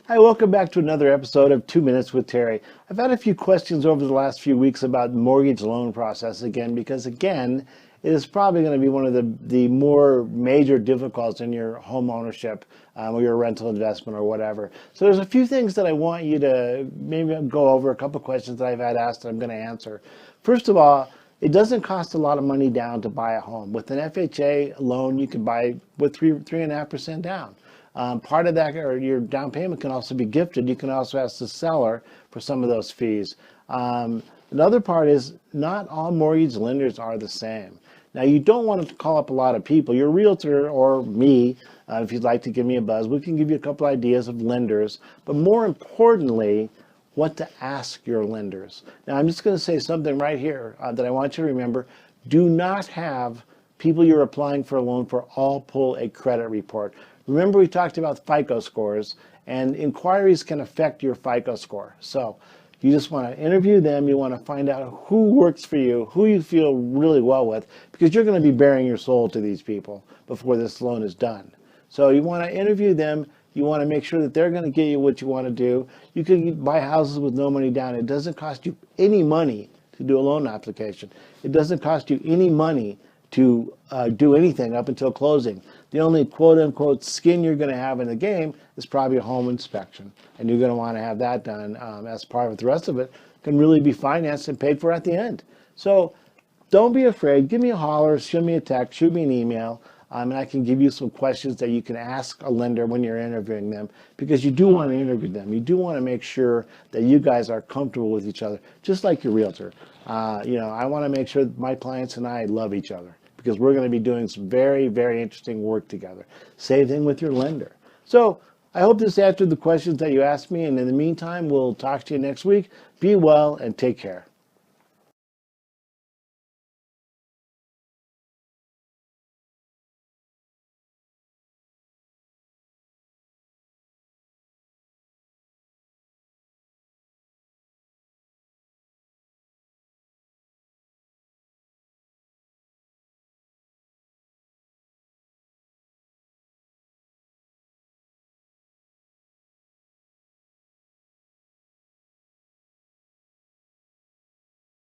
Hi, welcome back to another episode of 2 Minutes with Terry. I've had a few questions over the last few weeks about mortgage loan process again, because again, it is probably going to be one of the more major difficulties in your home ownership or your rental investment or whatever. So there's a few things that I want you to maybe go over, a couple questions that I've had asked that I'm going to answer. First of all, it doesn't cost a lot of money down to buy a home. With an FHA loan, you can buy with 3.5% down. Part of that, or your down payment, can also be gifted. You can also ask the seller for some of those fees. Another part is not all mortgage lenders are the same. Now, you don't want to call up a lot of people. Your realtor or me, if you'd like to give me a buzz, we can give you a couple ideas of lenders. But more importantly, what to ask your lenders. Now, I'm just going to say something right here that I want you to remember. Do not have people you're applying for a loan for all pull a credit report. Remember, we talked about FICO scores, and inquiries can affect your FICO score. So you just want to interview them. You want to find out who works for you, who you feel really well with, because you're going to be bearing your soul to these people before this loan is done. So you want to interview them. You want to make sure that they're going to get you what you want to do. You can buy houses with no money down. It doesn't cost you any money to do a loan application. It doesn't cost you any money to do anything up until closing. The only quote-unquote skin you're going to have in the game is probably a home inspection, and you're going to want to have that done as part of it. The rest of it can really be financed and paid for at the end. So don't be afraid. Give me a holler, shoot me a text, shoot me an email, and I can give you some questions that you can ask a lender when you're interviewing them, because you do want to interview them. You do want to make sure that you guys are comfortable with each other, just like your realtor. I want to make sure that my clients and I love each other, because we're going to be doing some very, very interesting work together. Same thing with your lender. So I hope this answered the questions that you asked me, and in the meantime, we'll talk to you next week. Be well and take care.